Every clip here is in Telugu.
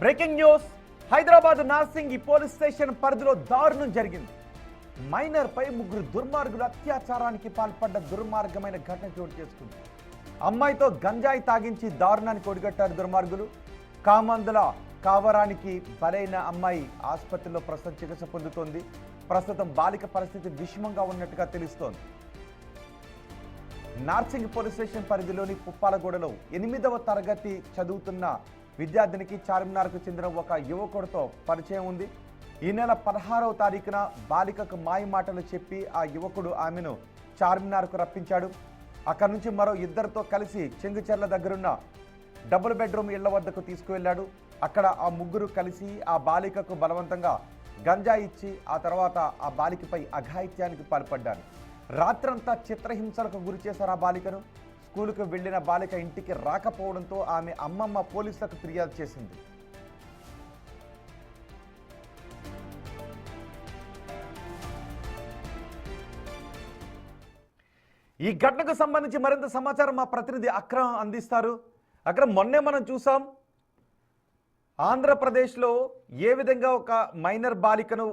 Breaking news. Hyderabad Narsingi police station పరిధిలో దారుణం జరిగింది. మైనర్ పై ముగ్గురు దుర్మార్గులు అత్యాచారానికి పాల్పడ్డ దుర్మార్గమైన ఘటన చోటు చేసుకుంది. అమ్మాయితో గంజాయి తాగించి దారుణానికి ఒడిగట్టారు దుర్మార్గులు. కామందుల కావరానికి బలైన అమ్మాయి ఆసుపత్రిలో ప్రస్తుతం చికిత్స పొందుతోంది. ప్రస్తుతం బాలిక పరిస్థితి విషమంగా ఉన్నట్టుగా తెలుస్తోంది. నార్సింగి పోలీస్ స్టేషన్ పరిధిలోని పుప్పాలగూడలో 8వ తరగతి చదువుతున్న విద్యార్థినికి చార్మినార్కు చెందిన ఒక యువకుడితో పరిచయం ఉంది. ఈ నెల 16వ తారీఖున బాలికకు మాయ మాటలు చెప్పి ఆ యువకుడు ఆమెను చార్మినార్కు రప్పించాడు. అక్కడి నుంచి మరో ఇద్దరితో కలిసి చెంగుచెర్ల దగ్గరున్న డబుల్ బెడ్రూమ్ ఇళ్ల వద్దకు తీసుకువెళ్లాడు. అక్కడ ఆ ముగ్గురు కలిసి ఆ బాలికకు బలవంతంగా గంజాయి ఇచ్చి ఆ తర్వాత ఆ బాలికపై అఘాయిత్యానికి పాల్పడ్డారు. రాత్రంతా చిత్రహింసలకు గురి చేశారు ఆ బాలికను. స్కూలుకు వెళ్లిన బాలిక ఇంటికి రాకపోవడంతో ఆమె అమ్మమ్మ పోలీసులకు ఫిర్యాదు చేసింది. ఈ ఘటనకు సంబంధించి మరింత సమాచారం మా ప్రతినిధి అక్రమ్ అందిస్తారు. అక్రమ్, మొన్నే మనం చూసాం ఆంధ్రప్రదేశ్లో ఏ విధంగా ఒక మైనర్ బాలికను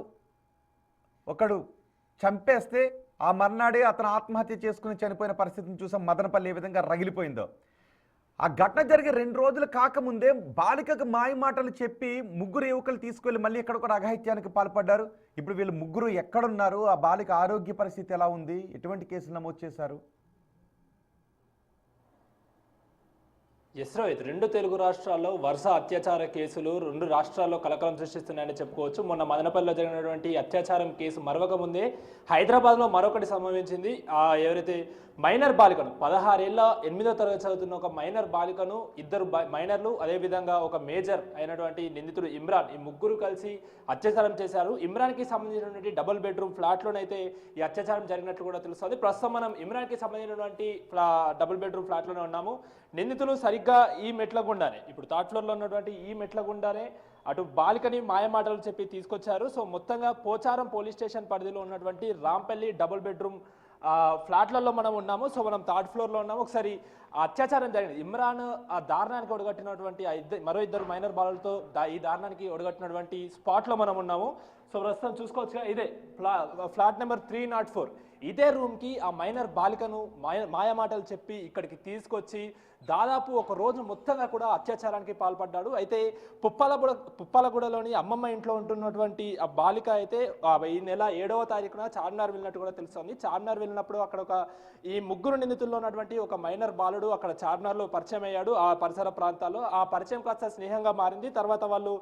ఒకడు చంపేస్తే ఆ మర్నాడే అతను ఆత్మహత్య చేసుకుని చనిపోయిన పరిస్థితిని చూసాం. మదనపల్లి ఏ విధంగా రగిలిపోయిందో. ఆ ఘటన జరిగి 2 రోజులు కాకముందే బాలికకు మాయ మాటలు చెప్పి ముగ్గురు యువకులు తీసుకువెళ్ళి మళ్ళీ ఎక్కడ కూడా అఘాయిత్యానికి పాల్పడ్డారు. ఇప్పుడు వీళ్ళు ముగ్గురు ఎక్కడున్నారు? ఆ బాలిక ఆరోగ్య పరిస్థితి ఎలా ఉంది? ఎటువంటి కేసులు నమోదు చేశారు? ఎస్ రోహిత్, 2 తెలుగు రాష్ట్రాల్లో వరుస అత్యాచార కేసులు 2 రాష్ట్రాల్లో కలకలం సృష్టిస్తున్నాయని చెప్పుకోవచ్చు. మొన్న మదనపల్లిలో జరిగినటువంటి అత్యాచారం కేసు మరొక ముందే హైదరాబాద్లో మరొకటి సంభవించింది. ఎవరైతే మైనర్ బాలికను 16 ఏళ్ల 8వ తరగతి చదువుతున్న ఒక మైనర్ బాలికను ఇద్దరు మైనర్లు అదేవిధంగా ఒక మేజర్ అయినటువంటి నిందితుడు ఇమ్రాన్, ఈ ముగ్గురు కలిసి అత్యాచారం చేశారు. ఇమ్రాన్కి సంబంధించినటువంటి డబుల్ బెడ్రూమ్ ఫ్లాట్లోనైతే ఈ అత్యాచారం జరిగినట్లు కూడా తెలుస్తుంది. ప్రస్తుతం మనం ఇమ్రాన్కి సంబంధించినటువంటి డబుల్ బెడ్రూమ్ ఫ్లాట్లోనే ఉన్నాము. నిందితులు సరిగ్గా ఈ మెట్ల గుండానే, ఇప్పుడు థర్డ్ ఫ్లోర్లో ఉన్నటువంటి ఈ మెట్ల గుండానే అటు బాలికని మాయమాటలు చెప్పి తీసుకొచ్చారు. సో మొత్తంగా పోచారం పోలీస్ స్టేషన్ పరిధిలో ఉన్నటువంటి రాంపల్లి డబుల్ బెడ్రూమ్ ఫ్లాట్లలో మనం ఉన్నాము. సో మనం థర్డ్ ఫ్లోర్లో ఉన్నాము. ఒకసారి అత్యాచారం జరిగింది. ఇమ్రాన్ ఆ దారుణానికి ఒడగట్టినటువంటి మరో ఇద్దరు మైనర్ బాలులతో ఈ దారుణానికి ఒడగట్టినటువంటి స్పాట్లో మనం ఉన్నాము. సో ప్రస్తుతం చూసుకోవచ్చుగా ఇదే ఫ్లాట్ నెంబర్ 304. ఇదే రూమ్కి ఆ మైనర్ బాలికను మాయమాటలు చెప్పి ఇక్కడికి తీసుకొచ్చి దాదాపు ఒక రోజు మొత్తంగా కూడా అత్యాచారానికి పాల్పడ్డాడు. అయితే పుప్పాలగూడలోని అమ్మమ్మ ఇంట్లో ఉంటున్నటువంటి ఆ బాలిక అయితే ఈ నెల 7వ తారీఖున చార్మినార్ వెళ్ళినట్టు కూడా తెలుస్తుంది. చార్మినార్ వెళ్ళినప్పుడు అక్కడ ఈ ముగ్గురు నిందితుల్లో ఉన్నటువంటి ఒక మైనర్ బాలుడు అక్కడ చార్మినార్లో పరిచయం అయ్యాడు. ఆ పరిసర ప్రాంతాల్లో ఆ పరిచయం కాస్త స్నేహంగా మారింది. తర్వాత వాళ్ళు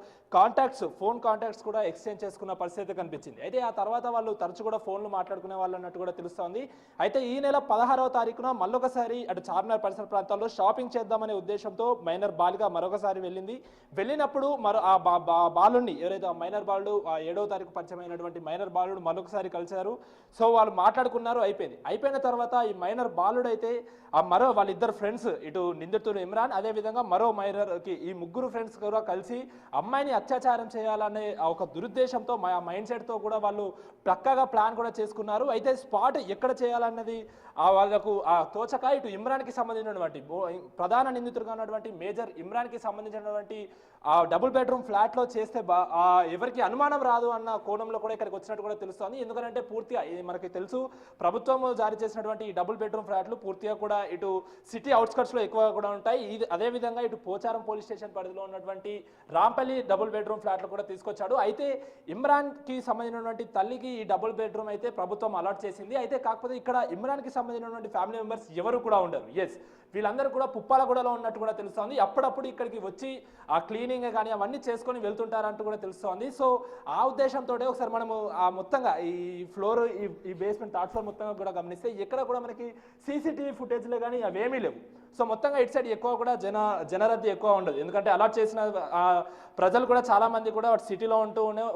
ఫోన్ కాంటాక్ట్స్ కూడా ఎక్స్చేంజ్ చేసుకున్న పరిస్థితి కనిపించింది. అయితే ఆ తర్వాత వాళ్ళు తరచు కూడా ఫోన్లు మాట్లాడుకునే వాళ్ళు అన్నట్టు కూడా తెలుస్తోంది. అయితే ఈ నెల 16వ తారీఖున మళ్ళొకసారి అటు చార్మినార్ పరిసర ప్రాంతాల్లో షాపింగ్ చేద్దామనే ఉద్దేశంతో మైనర్ బాలిక మరొకసారి వెళ్ళినప్పుడు ఆ బాలుని ఎవరైతే ఆ మైనర్ బాలుడు ఆ 7వ తారీఖు పరిచయం అయినటువంటి మైనర్ బాలుడు మరొకసారి కలిశారు. సో వాళ్ళు మాట్లాడుకున్నారు. అయిపోయిన తర్వాత ఈ మైనర్ బాలుడు అయితే వాళ్ళిద్దరు ఫ్రెండ్స్, ఇటు నిందితుడు ఇమ్రాన్ అదేవిధంగా మరో మైనర్కి ఈ ముగ్గురు ఫ్రెండ్స్ కూడా కలిసి అమ్మాయిని అత్యాచారం చేయాలనే ఒక దురుద్దేశంతో మైండ్ సెట్తో కూడా వాళ్ళు పక్కాగా ప్లాన్ కూడా చేసుకున్నారు. అయితే స్పాట్ ఎక్కడ చేయాలన్నది వాళ్ళకు తోచక ఇటు ఇమ్రాన్కి సంబంధించినటువంటి ప్రధాన నిందితుడుగా ఉన్నటువంటి మేజర్ ఇమ్రాన్కి సంబంధించినటువంటి ఆ డబుల్ బెడ్రూమ్ ఫ్లాట్లో చేస్తే ఎవరికి అనుమానం రాదు అన్న కోణంలో కూడా ఇక్కడికి వచ్చినట్టు కూడా తెలుస్తోంది. ఎందుకంటే పూర్తిగా మనకి తెలుసు ప్రభుత్వం జారీ చేసినటువంటి ఈ డబుల్ బెడ్రూమ్ ఫ్లాట్లు పూర్తిగా కూడా ఇటు సిటీ అవుట్స్కట్స్లో ఎక్కువగా కూడా ఉంటాయి. అదేవిధంగా ఇటు పోచారం పోలీస్ స్టేషన్ పరిధిలో ఉన్నటువంటి రాంపల్లి డబుల్ బెడ్రూమ్ ఫ్లాట్లు కూడా తీసుకొచ్చాడు. అయితే ఇమ్రాన్కి సంబంధించినటువంటి తల్లికి ఈ డబుల్ బెడ్రూమ్ అయితే ప్రభుత్వం అలాట్ చేసింది. అయితే కాకపోతే ఇక్కడ ఇమ్రాన్కి సంబంధించినటువంటి ఫ్యామిలీ మెంబర్స్ ఎవరు కూడా ఉండరు. వీళ్ళందరూ కూడా పుప్పాలగూడలో ఉన్నట్టు కూడా తెలుస్తోంది. అప్పుడప్పుడు ఇక్కడికి వచ్చి ఆ క్లీనింగ్ కానీ అవన్నీ చేసుకొని వెళ్తుంటారంటూ కూడా తెలుస్తోంది. సో ఆ ఉద్దేశంతో ఒకసారి మనము ఆ మొత్తంగా ఈ ఫ్లోర్ ఈ బేస్మెంట్ థర్డ్ ఫ్లోర్ మొత్తంగా కూడా గమనిస్తే ఎక్కడ కూడా మనకి సీసీటీవీ ఫుటేజ్లే కానీ అవేమీ లేవు. సో మొత్తంగా ఇటు సైడ్ ఎక్కువ కూడా జనరద్దీ ఎక్కువ ఉండదు. ఎందుకంటే అలాట్ చేసిన ప్రజలు కూడా చాలా మంది కూడా సిటీలో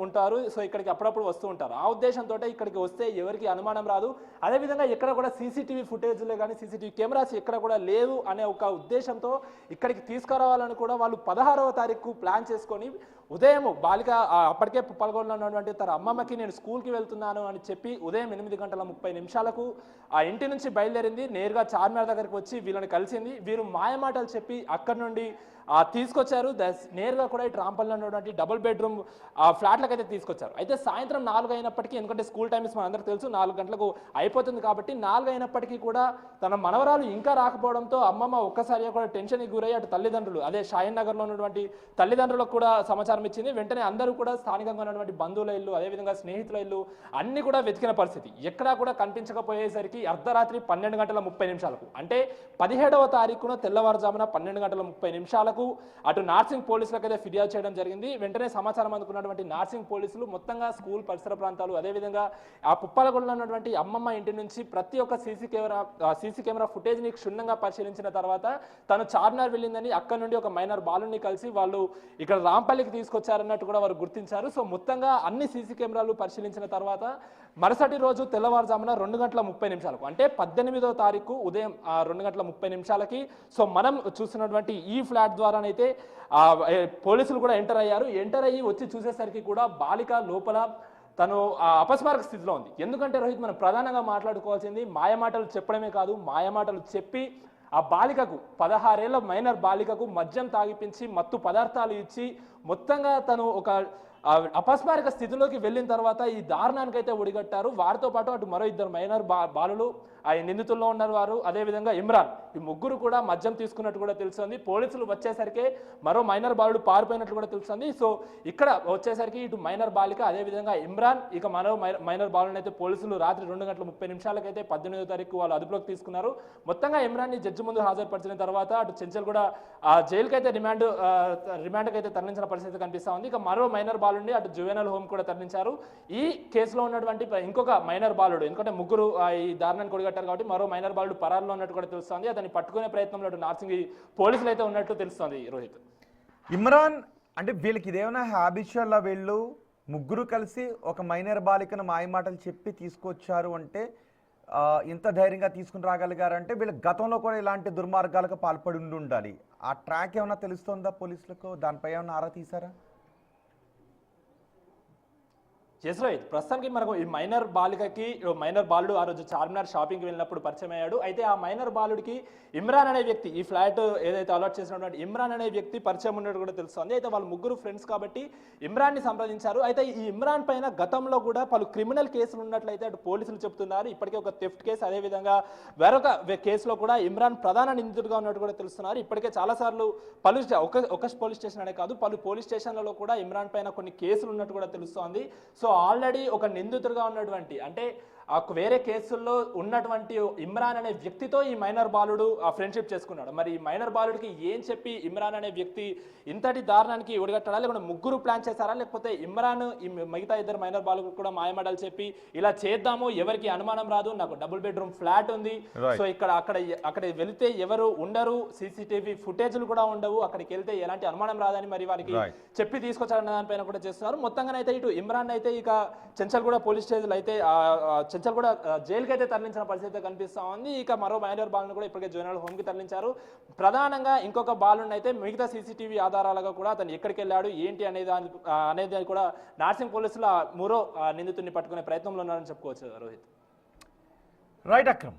ఉంటారు. సో ఇక్కడికి అప్పుడప్పుడు వస్తూ ఉంటారు. ఆ ఉద్దేశంతో ఇక్కడికి వస్తే ఎవరికి అనుమానం రాదు. అదేవిధంగా ఎక్కడ కూడా సీసీటీవీ ఫుటేజ్లే కానీ సీసీటీవీ కెమెరాస్ ఎక్కడ కూడా లేవు అనే ఒక ఉద్దేశంతో ఇక్కడికి తీసుకురావాలని కూడా వాళ్ళు 16వ తారీఖు ప్లాన్ చేసుకొని ఉదయం బాలిక అప్పటికే పుప్పలగూడలో ఉన్నటువంటి తన అమ్మమ్మకి నేను స్కూల్కి వెళ్తున్నాను అని చెప్పి ఉదయం 8:30 ఆ ఇంటి నుంచి బయలుదేరింది. నేరుగా చార్మినార్ దగ్గరికి వచ్చి వీళ్ళని కలిసింది. వీరు మాయమాటలు చెప్పి అక్కడి నుండి తీసుకొచ్చారు. నేరుగా కూడా ఇటు రాంపల్లిలో ఉన్నటువంటి డబుల్ బెడ్రూమ్ ఫ్లాట్లకు అయితే తీసుకొచ్చారు. అయితే సాయంత్రం 4 అయినప్పటికీ, ఎందుకంటే స్కూల్ టైమ్స్ మన అందరికీ తెలుసు 4 గంటలకు అయిపోతుంది కాబట్టి 4 అయినప్పటికీ కూడా తన మనవరాలు ఇంకా రాకపోవడంతో అమ్మమ్మ ఒక్కసారిగా కూడా టెన్షన్కి గురయ్యి అటు తల్లిదండ్రులు, అదే షాహిన్ నగర్లో ఉన్నటువంటి తల్లిదండ్రులకు కూడా సమాచారం ఇచ్చింది. వెంటనే అందరూ కూడా స్థానికంగా ఉన్నటువంటి బంధువుల ఇల్లు, అదేవిధంగా స్నేహితుల ఇల్లు అన్ని కూడా వెతికిన పరిస్థితి. ఎక్కడా కూడా కనిపించకపోయేసరికి అర్ధరాత్రి 12:30 అంటే 17వ తారీఖున తెల్లవారుజామున 12:30 అటు నార్సింగ్ పోలీసులకు అయితే ఫిర్యాదు చేయడం జరిగింది. వెంటనే సమాచారం అందుకున్నటువంటి నార్సింగ్ పోలీసులు మొత్తంగా స్కూల్ పరిసర ప్రాంతాలు, అదేవిధంగా ఆ పుప్పాలగూడలో ఉన్నటువంటి అమ్మమ్మ ఇంటి నుంచి ప్రతి ఒక్క సీసీ కెమెరా ఫుటేజ్ని క్షుణ్ణంగా పరిశీలించిన తర్వాత తను చార్మినార్ వెళ్ళిందని, అక్కడ నుండి ఒక మైనర్ బాలుని కలిసి వాళ్ళు ఇక్కడ రాంపల్లికి తీసుకొచ్చారన్నట్టు కూడా వారు గుర్తించారు. సో మొత్తంగా అన్ని సీసీ కెమెరాలు పరిశీలించిన తర్వాత మరుసటి రోజు తెల్లవారుజామున 2:30 అంటే 18వ తారీఖు ఉదయం 2:30 సో మనం చూస్తున్నటువంటి ఈ ఫ్లాట్ ద్వారానైతే పోలీసులు కూడా ఎంటర్ అయ్యి వచ్చి చూసేసరికి కూడా బాలిక లోపల తను అపస్మారక స్థితిలో ఉంది. ఎందుకంటే రోహిత్, మనం ప్రధానంగా మాట్లాడుకోవాల్సింది మాయమాటలు చెప్పడమే కాదు, మాయమాటలు చెప్పి ఆ బాలికకు 16 ఏళ్ల మైనర్ బాలికకు మద్యం తాగిపించి మత్తు పదార్థాలు ఇచ్చి మొత్తంగా తను ఒక అపస్మారక స్థితిలోకి వెళ్ళిన తర్వాత ఈ దారుణానికి అయితే ఒడిగట్టారు. వారితో పాటు అటు మరో 2 మైనర్ బాలులు ఆ నిందితుల్లో ఉన్నారు వారు, అదేవిధంగా ఇమ్రాన్, ఈ ముగ్గురు కూడా మద్యం తీసుకున్నట్టు కూడా తెలుస్తుంది. పోలీసులు వచ్చేసరికి మరో మైనర్ బాలుడు పారిపోయినట్లు కూడా తెలుస్తుంది. సో ఇక్కడ వచ్చేసరికి ఇటు మైనర్ బాలిక, అదేవిధంగా ఇమ్రాన్, ఇక మరో మైనర్ బాలుని అయితే పోలీసులు రాత్రి 2:30 అయితే 18వ తారీఖు వాళ్ళు అదుపులోకి తీసుకున్నారు. మొత్తంగా ఇమ్రాన్ని జడ్జి ముందు హాజరుపరిచిన తర్వాత అటు చెంచల్ కూడా జైలుకి అయితే రిమాండ్కి అయితే తరలించిన పరిస్థితి కనిపిస్తా ఉంది. ఇక మరో మైనర్ బాలుని అటు జువెనల్ హోమ్ కూడా తరలించారు. ఈ కేసులో ఉన్నటువంటి ఇంకొక మైనర్ బాలుడు, ఎందుకంటే ముగ్గురు ఈ దారుణాన్ని కొడిగట్టారు కాబట్టి మరో మైనర్ బాలుడు పరారులో ఉన్నట్టు కూడా తెలుస్తుంది. అతన్ని పట్టుకునే ప్రయత్నంలో నార్సింగ్ పోలీసులు అయితే ఉన్నట్టు తెలుస్తుంది. రోహిత్, ఇమ్రాన్ అంటే వీళ్ళకి ఇదేమైనా హ్యాబిచువల్లా వీళ్ళు ముగ్గురు కలిసి ఒక మైనర్ బాలికను మాయమాటలు చెప్పి తీసుకొచ్చారు అంటే ఇంత ధైర్యంగా తీసుకుని రాగలిగారంటే వీళ్ళు గతంలో కూడా ఇలాంటి దుర్మార్గాలకు పాల్పడి ఉండాలి. ఆ ట్రాక్ ఏమైనా తెలుస్తుందా పోలీసులకు? దానిపై ఏమైనా ఆరా తీసారా? ఎస్ రోహిత్, ప్రస్తుతానికి మనకు ఈ మైనర్ బాలుడు ఆ రోజు చార్మినార్ షాపింగ్కి వెళ్ళినప్పుడు పరిచయం అయ్యాడు. అయితే ఆ మైనర్ బాలుడికి ఇమ్రాన్ అనే వ్యక్తి, ఈ ఫ్లాట్ ఏదైతే అలాట్ చేసినటువంటి ఇమ్రాన్ అనే వ్యక్తి పరిచయం ఉన్నట్టు కూడా తెలుస్తుంది. అయితే వాళ్ళు ముగ్గురు ఫ్రెండ్స్ కాబట్టి ఇమ్రాన్ని సంప్రదించారు. అయితే ఈ ఇమ్రాన్ పైన గతంలో కూడా పలు క్రిమినల్ కేసులు ఉన్నట్లయితే అటు పోలీసులు చెప్తున్నారు. ఇప్పటికే ఒక థెఫ్ట్ కేసు, అదేవిధంగా వేరొక కేసులో కూడా ఇమ్రాన్ ప్రధాన నిందితుడిగా ఉన్నట్టు కూడా తెలుస్తున్నారు. ఇప్పటికే చాలాసార్లు ఒక పోలీస్ స్టేషన్ అనే కాదు, పలు పోలీస్ స్టేషన్లలో కూడా ఇమ్రాన్ పైన కొన్ని కేసులు ఉన్నట్టు కూడా తెలుస్తోంది. సో ఆల్రెడీ ఒక నిందితుడిగా ఉన్నటువంటి, అంటే వేరే కేసుల్లో ఉన్నటువంటి ఇమ్రాన్ అనే వ్యక్తితో ఈ మైనర్ బాలుడు ఫ్రెండ్షిప్ చేసుకున్నాడు. మరి ఈ మైనర్ బాలుడికి ఏం చెప్పి ఇమ్రాన్ అనే వ్యక్తి ఇంతటి దారుణానికి ఒడిగట్టాడా, లేకపోతే ముగ్గురు ప్లాన్ చేశారా, లేకపోతే ఇమ్రాన్ ఈ మిగతా 2 మైనర్ బాలుడు కూడా మాయమాటలు చెప్పి ఇలా చేద్దాము, ఎవరికి అనుమానం రాదు, నాకు డబుల్ బెడ్రూమ్ ఫ్లాట్ ఉంది, సో అక్కడ వెళితే ఎవరు ఉండరు, సీసీటీవీ ఫుటేజ్లు కూడా ఉండవు, అక్కడికి వెళ్తే ఎలాంటి అనుమానం రాదని మరి వారికి చెప్పి తీసుకొచ్చారన్న దానిపైన కూడా చేస్తున్నారు. మొత్తంగా అయితే ఇటు ఇమ్రాన్ అయితే ఇక చెంచల్గూడ పోలీస్ స్టేషన్లో అయితే చెంచల్గూడ జైలుకి అయితే తరలించిన పరిస్థితి కనిపిస్తా ఉంది. ఇక మరో మైనర్ బాలును కూడా ఇప్పటికే జువెనల్ హోమ్కి తరలించారు. ప్రధానంగా ఇంకొక బాలుని అయితే మిగతా సీసీటీవీ ఆధారాలుగా కూడా అతను ఎక్కడికి వెళ్ళాడు ఏంటి అనేది కూడా నార్సింగ్ పోలీసులు మరో నిందితుడిని పట్టుకునే ప్రయత్నంలో ఉన్నారని చెప్పుకోవచ్చు. రోహిత్, రైట్ అక్రమ్.